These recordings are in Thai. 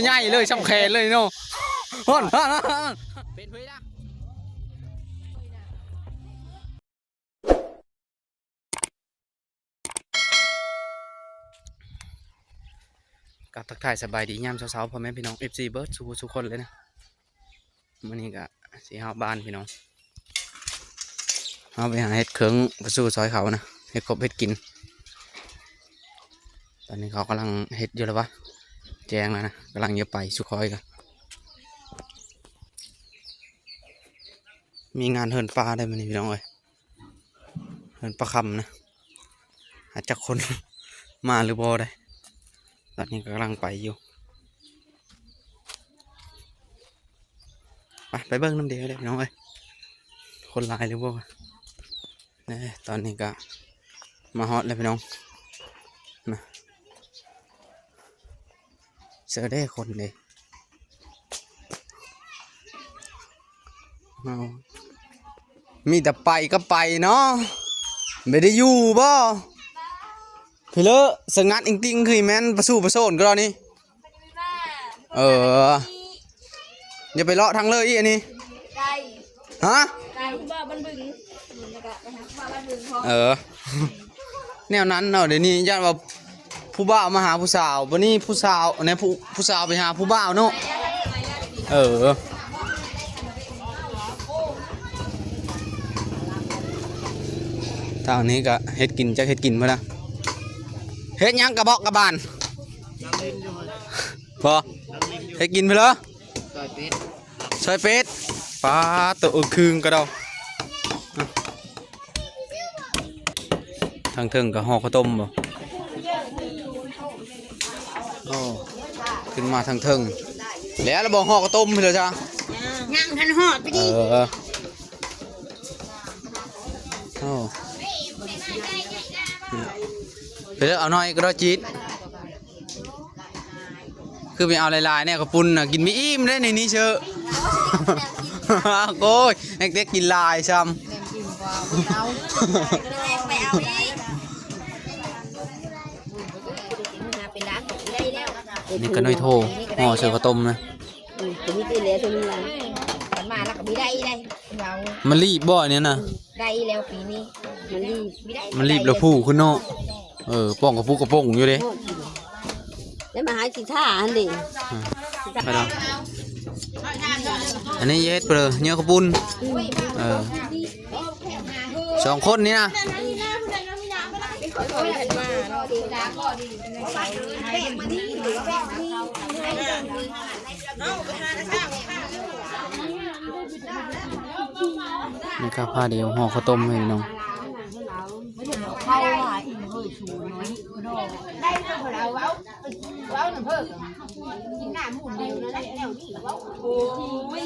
ใหญ่เลยช่ำแขนเลยเนาะฮ้อนเป็นเพื่อนนะกับทักทายสบายดีย่ำเช้าๆพ่อแม่พี่น้อง FC เบิร์ดทุกคนเลยนะวันนี้ก็สีหาบ้านพี่น้องเอาไปหาเห็ดเขิงไปสู้ซอยเขานะเห็ดกบเห็ดกินตอนนี้เขากำลังเห็ดอยู่แล้ววะแจงแล้วนะกำลังจะไปสุคอยกันมีงานเหินปลาได้ไหมนี่พี่น้องเอ้ยเหินปลาคำนะอาจจะคน มาหรือบ่ได้ตอนนี้กำลังไปอยู่ไปเบิ้งน้ำเดียวเลยพี่น้องเอ้ยคนลายหรือบ่นี่ตอนนี้ก็มาฮอตเลยพี่น้องนะเจอได้คนเลยมีแต่ไปก็ไปเนาะไม่ได้อยู่บ่พี่เลอะสงัดอิงติงคือแม่นประสู้ประโซนก็แล้วนี่อย่าไปเลาะทางเลยอีอันนี้ฮะบ้าบ้านบึงแนวนั้นเนาะเดี๋ยวนี้ญาติว่าผู้บ่าวมาหาผู้สาววันนี้ผู้สาวเนี่ยผู้สาวไปหาผู้บ่าวเนาะทางนี้ก็เฮ็ดกินจะเฮ็ดกินเพื่อนนะเฮ็ดยังกระบอกกระบาลพอเฮ็ดกินไปเลยซอยเป็ดปลาตัวคืนก็ได้ทางเทิงกับห่อข้าวต้มบ่ขึ้นมาทางเทิงแล้วเราบอกห่อข้าวต้มไปเลยจ้ะย่างทันห่อไปดิไปเลือกเอาหน่อยก็ได้จีดคือไปเอาลายๆเนี่ยกระปุนกินไม่อิ่มได้ในนี้เชอะโอ้ยเด็กๆกินลายซ้ำนี่ก็น้อยโถห่อเสือข้าวต้มนะมันรีบบ่อยเนี่ยนะได้แล้วปีนี้มันรีบแล้วผู้ขึ้นเนาะป้องกับผู้กระโปงอยู่เลยแล้วมาหาสิท่าอันเดียวอันนี้เย็ดเปลือกเนื้อข้าวปุ้น2 คนนี่นะนี่ข้าวผ้าเดียวห่อข้าวต้มให้น้องได้เพื่อเราเอาหนึ่งเพิ่มกินหน้าหมุนเดียวแล้วแนวนี่โอ้ย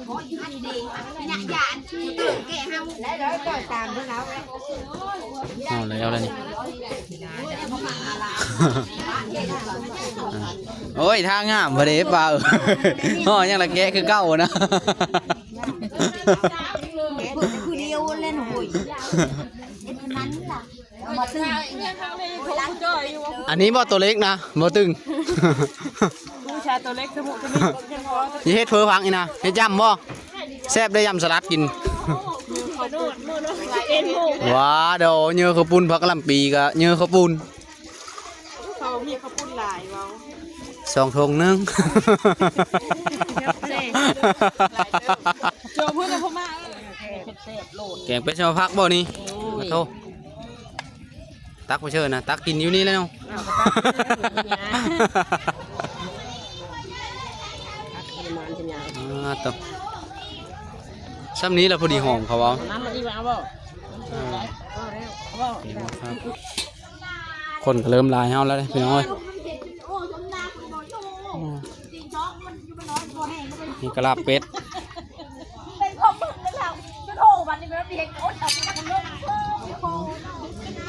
ขออยู่ดีๆอยากยานตื่นแก่ห้าแล้วก็ตามเพื่อนเราแล้วนี่โอ้ยทางงามประเดี๋ยวเปล่าห่อยังละแกะคือเก้านะคือเดียวเล่นหุ่ยนั้นล่ะอันนี้บ่ตัวเล็กนะบ่ตึงผู้ชายตัวเล็กสมุนจะมียี่เฮ็ดเพื่อฟังอีนะเฮ็ดยำบ่แซ่บได้ยำสลัดกินว้าเดี๋ยวเนื้อข้าวปุ้นผักกะหล่ำปีกับเนื้อข้าวปุ้นเขามีข้าวปุ้นลายเว้า2 ถุงนึงโจเพื่อนเขามาแกงเป็ดชมาพักบ่นี่มาโทษตักไปเชิญนะตักกินอยู่นี่แล้วเนาะต่อซ้ำนี้เราพอดีหอมเขาเอาคนก็เริ่มลายเฮาแล้วเลยพี่น้อยนี่กระลาบเป็ด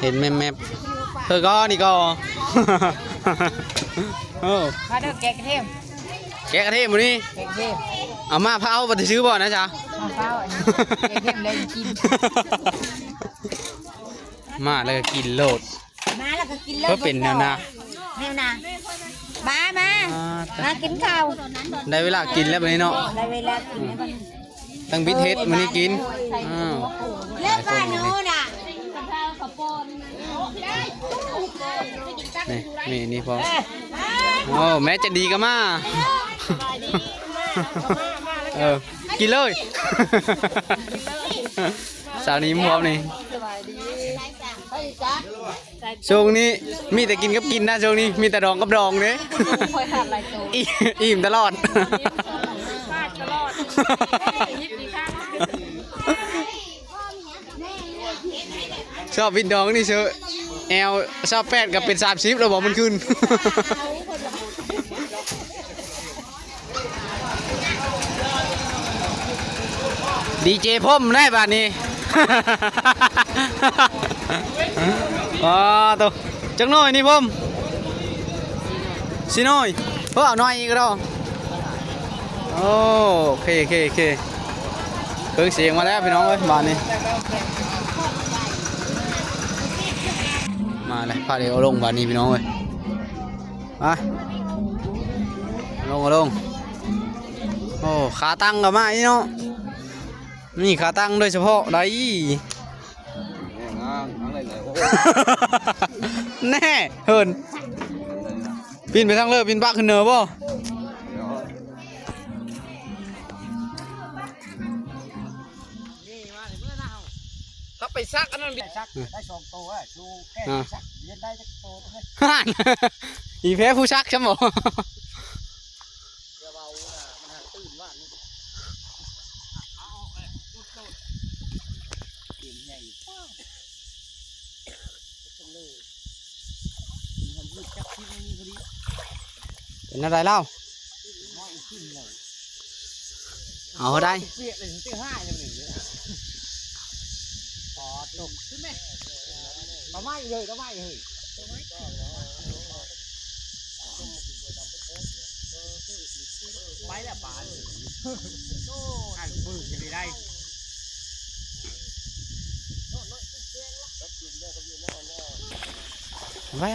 เห็นแม่เธอก็นี่ก็มาเด้อแกะกระเทียมมื้อนี้เอามาเผาบ่ได้ซื้อบ่นะจ๊ะมาเผาแกะกระเทียมเลยกินมาแล้วก็กินโลดมาแล้วก็กินเลยเพื่อเป็นแนวนาฮ มากินข้าว ได้เวลากินแล้วบัดนี้เนาะ ได้เวลากินแล้วมัน ตั้งบิดเฮ็ดมื้อนี้กินอ้าว เลิกบ้านโน้นน่ะ นี่พอโอ้แม่จะดีก็มากินเลยสาวนี้พร้อมนี่ช่วงนี้มีแต่กินกับกินนะช่วงนี้มีแต่ดองกับดองเนี่ยอิ่มตลอดชอบวินดองนี่เชอะแอลชอบ8กับเป็น30เราบอกมันขึ้นดีเจพ่มได้ป่ะนี่ตัวจังน้อยนี่พ่มสิน้อยเอาน้อยอีกแล้วโอเคเคเคเพิ่งเสียงมาแล้วพี่น้องเอ้ยบ้านนี้มาเลยพาเดี๋ยวลงบ้านนี้พี่น้องเอ้ยมาลงโอ้ขาตั้งกับมาอีเนาะนี่ขาตั้งโดยเฉพาะได้แน่เฮินปีนไปทางเลิกปีนปากขึ้นเนอบ่ถ้าไปซักอันนั้นซักได้2ตัวดูแก้ซักเรียนได้จักโตอีแพ้ผู้ซักใช่ไหมเป็นอะไรเล่าเอาได้ไปแล้วป่านอ่านมือจะได้ไว้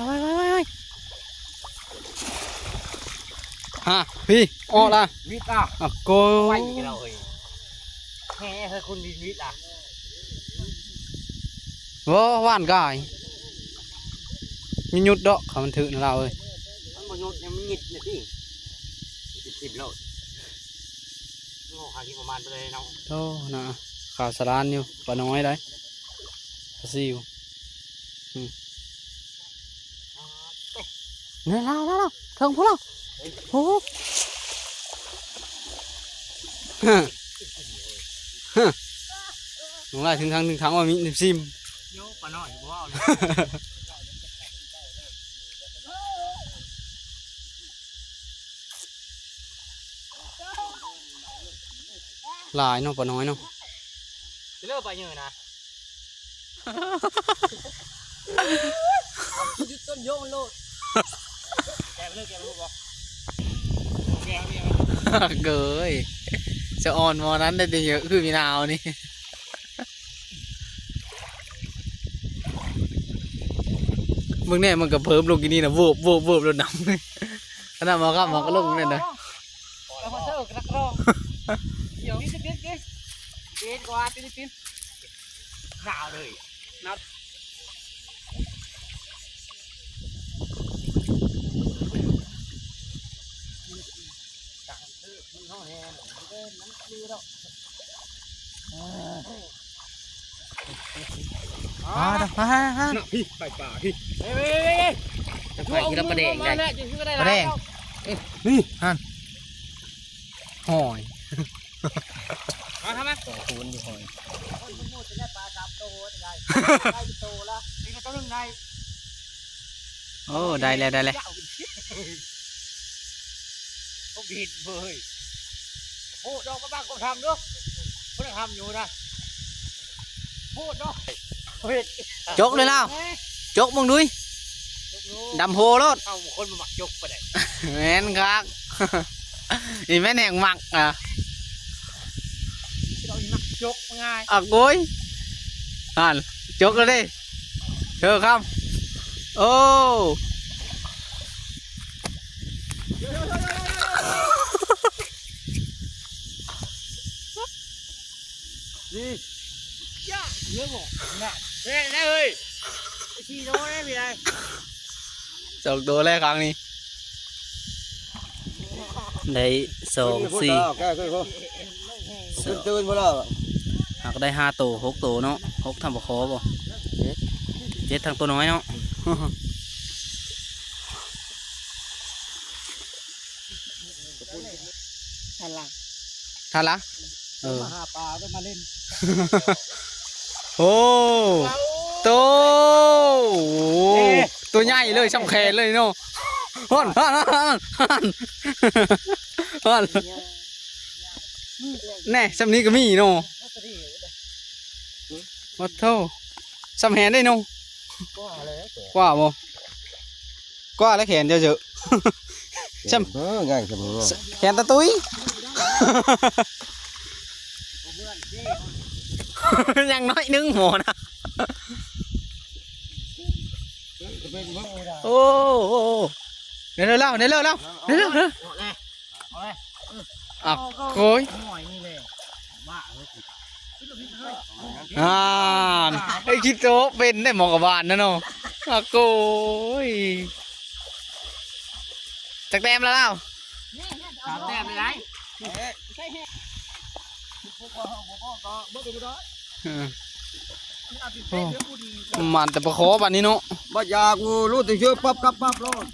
ฮะพี่ออกละวิทย์อ่ะโกไว้กันเราเลยแห่เฮ้ยคุณวิทย์อ่ะว้าว่านกายมีหยุดดอกเขามันถือนะเราเลยมันบ่หยุดยังมีหยิดเลยพี่10โลโง่หาที่ประมาณไปเลยน้องโอ้นะข่าวสารอยู่ปลาน้อยได้ปลาซิวเนี่ยเราเถิงพวกเราโอ้หนูไล่ถึงทางว่ามีซิมโยปลาน้อยบ่เอาหลายเนาะปลาน้อยเนาะเลิกไปเยอะนะยึดต้นโยงโลดแกไปเลิกแกไปลูกบอกเกยจะอ่อนมอนั้นได้เยอะคือมีนาวนี่มึงเนี่ยมันกับเพิ่มลงกินนี่นะวูบรถดำเลยขนาดมาก็ลงเนี่ยนะเดี๋ยวปีนกว่าปีนหนาวเลยนัดพี่ไปป่าพี่จะไปกินปลาแดงได้ปลาแดงนี่ฮันหอยมาทำไมต่อคูณอยู่หอยโอ้ได้เลยโอ้บิดเบยโอ้ดอกบ้างก็ทำด้วยก็ทำอยู่นะโอ้ดอกจกเลยเล่าจกมึงดุยดำโพรถเอาคนมาหมักจกไปไหนแม่นครับนี่แม่นแห่งหมักอ่ะจกง่ายโอ้ยจกเลยดิเธอครับโอ้ นี่ย่าเยอะบ่น่ะเฮ้ยได้เฮ้ยชีโน่ได้พี่ได้สองตัวแรกครั้งนี้ได้2 4 ตื่นบ่ล่ะ หากได้5 ตัว6 ตัวเนาะ6ทำบ่คอบ่7ทางตัวน้อยเนาะ ทันละ ทันละมาหาปลาได้มาเล่น โอ้โตตัวใหญ่เลยช่ำแขนเลยเนาะฮอนแน่ซ้ำนี้ก็มีเนาะวัดเท่าซ้ำแขนได้เนาะกว่าบ่กว่าแล้วแขนเยอะๆซ้ำ ง่ายจังเลย แขนตะตุ้ย ยังน้อยนึงหมอนะโอ้เดี๋ยวเล่าอ่ะโอ้ยไอ้คิดโตเป็นได้หมอกบาลนะเนาะอ่ะโก้ยจักแต้มแล้วเล่า 3 แต้มได้ มันแต่ประคอบันนี้เนาะ บ่อยากกูรู้แต่เชื่อปั๊บรอด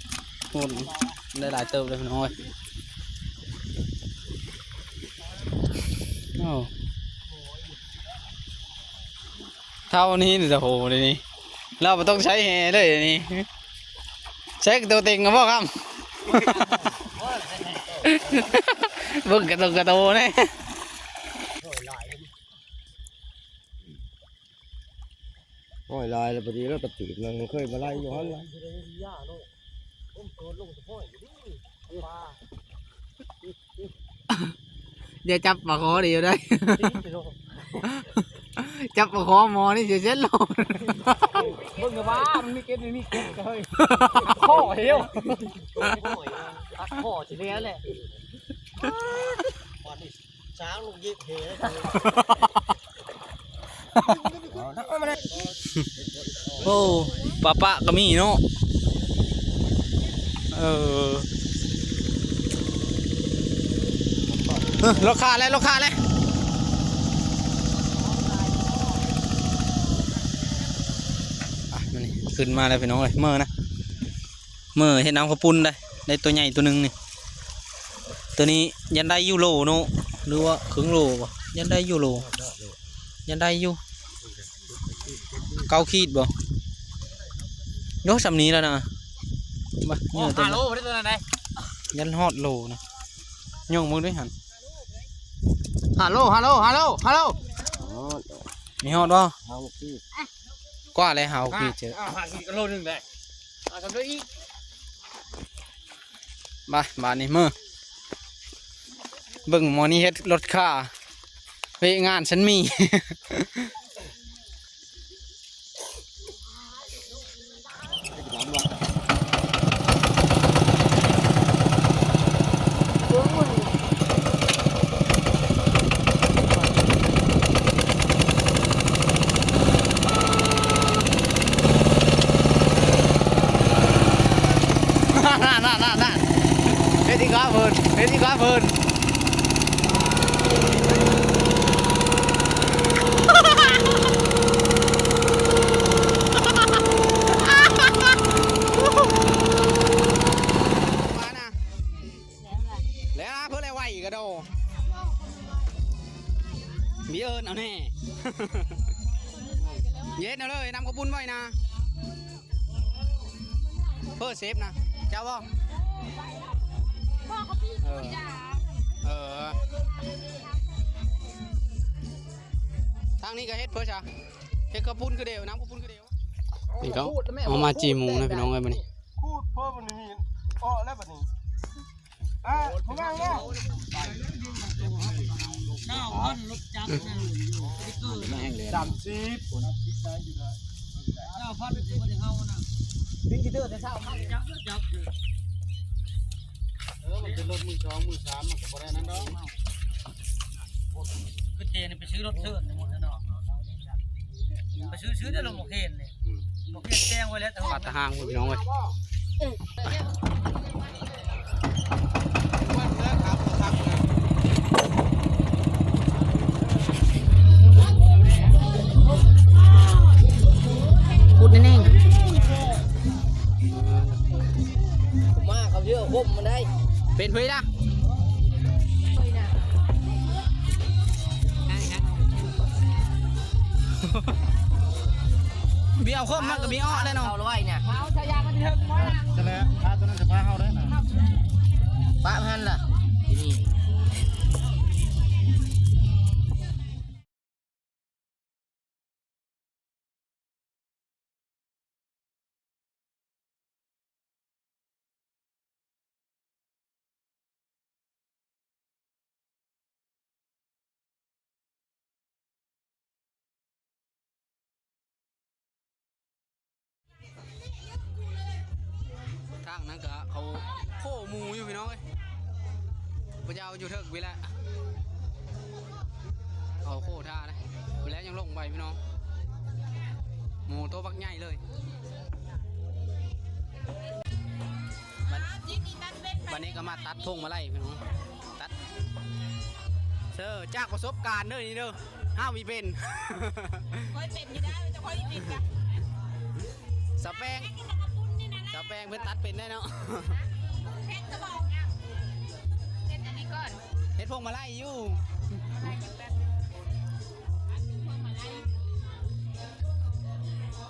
โอ้ได้หลายเติมเลยพี่น้อยโอ้เท่านี้นี่จะโหเลยนี่เราไม่ต้องใช้แฮเลยนี่ใช้ตัวเต็งกับพ่อครับ เบิ่งกระโตเนี่ย โอ้ยลายแล้วพอดีแล้วก็ติดมันเคยมาไล่ย้อนละ เดี๋ยวจับปลาคอเดียวได้ จับปลาคอหมอนี่เสียเส้นลง เบิ่งว่ามันมีเก็บมีเก็บเฮ้ยข้อเหี้ยวข้อสิแล้วแหละช้างลูกยิบเหย โอ้ปะก็มีเนาะราคาเลยขึ้นมาแล้วพี่น้องเลยเมื่อเห็นน้ำข้าวปุ้นได้ตัวใหญ่ตัวหนึ่งนี่ตัวนี้ยันได้ยูโรเนาะหรือว่าครึ่งโลป่ะยันได้ยูโรยันได้ยู9 ขีดบ่ยกสำนี้แล้วนะมาเนี่ยตัว ฮัลโหลได้ตัวไหน ยันฮอดโลนะย่องมือด้วยหัน ฮัลโหล มีฮอดบ่ เอาพี่ กว่าเลยหาขีดเจอ 5 ขีดก็โลนึงได้ทำด้วยอีก บานนี้มือเบิ่งหมอนี่เฮ็ดรถค่าเวงานฉันมี นั่นเฮ็ดอีกแล้วเพิ่นแล้วนะเพื่ออะไรไหวอีกกระโดมีเอิญเอาแน่ เย็ดเอาเลยนำกระปุ้นไว้นะเพื่อเซฟนะเจ้าบ่ทางนี้ก็เฮ็ดเพื่อจ้ะเฮ็ดกระปุ้นคือเดียวน้ำกระปุ้นคือเดียวนี่เขาเอามาจีมูนะพี่น้องเอ้ยมื้อนี้ พูดเพิ่มมันมีอ้อแล้วบัดนี้ผมว่าไงดิ้งกิเตอร์แต่เช้าพันจับมันเป็นรถมือ 2 มือ 3มันก็บ่ได้นั้นดอกก็เจนไปซื้อรถเถิดหมด ไปซื้อได้ลงหมกเห็นเลยหมกเห็นแจ้งไว้แล้วแต่ ปัดตะหางพี่น้องเอ้ยพูดแน่ๆ ผมมาเขาเชื่อผมมันได้ เป็นเพื่อนนะบีเอาคมมันกับบีอ้อได้เนาะ เอาเลยเนี่ย เอาชายามันเถิงมา จะแล้วถ้าตัวนั้นจะพาเข้าได้นะ ป้าพันล่ะที่นี่ ทางนั้นก็เขาโค้หมูอยู่พี่น้องเอ้ยพระเจ้าอยู่เถิกไปแล้วเอาโค้ท่านะไปแล้วยังลงไปพี่น้องหมูตัวบักใหญ่เลยวันนี้ก็มาตัดทงมาไล่พี่น้องตัดเซอร์จากประสบการณ์เด้อนี่เด้อห้าวมีเป็น ค่อยเป็นอยู่ได้จะค่อยเป็นกัน สแปงเพื่อนตัดเป็นได้เนาะ เพชรจะบอกนะเพชรอันนี้ก่อน เฮ็ดพวงมาไล่อยู่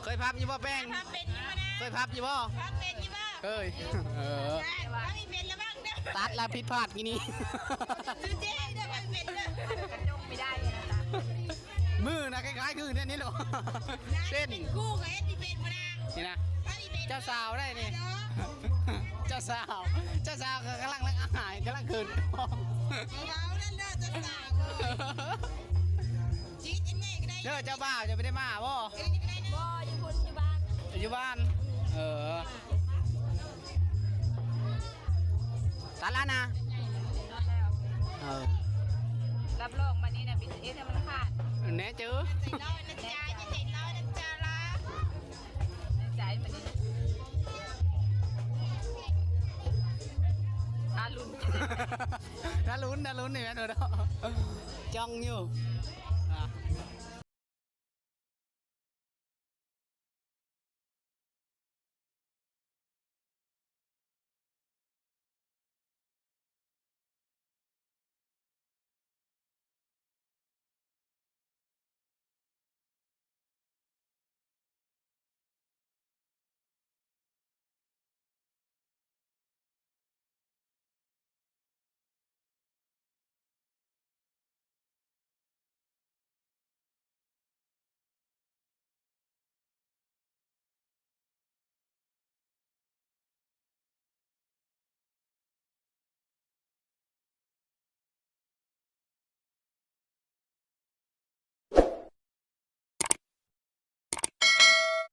เคยพับอยู่บ่แป้ง ทำเป็นอยู่นะ เคยพับอยู่บ่ ทำเป็นอยู่บ้าง เคยเออ ว่าไม่เป็นแล้วบ้างเนี่ย ตัดแล้วผิดพลาดกี่นี้ ซื้อเจ๊ได้ไม่เป็นเลยกระจกไม่ได้เลยนะ มือนะคล้ายๆคือเนี่ยนี่หรอเส้น เป็นคู่กับเอ็ดที่เป็นมานะ นี่นะ ถ้าที่เป็น เจ้าสาวได้นี่เจ้าสาวกำลังอาหารกำลังคืน เขานั่นเด้อจะสั่งจี๊ดยังไงก็ได้ เด้อเจ้าบ่าวจะไม่ได้มาบ่ บ่อยู่คนอยู่บ้าน อยู่บ้าน เออตัดแล้วนะเออ รับรองวันนี้นะบิสเอสมันขาด แน่เจอ ใส่ร้อยนะจ๊ะจะใส่ร้อยนะจ๊ะละใจมันนี่ถ้าลุ้น ถ้าลุ้นนี่แม่เด้อจ้องอยู่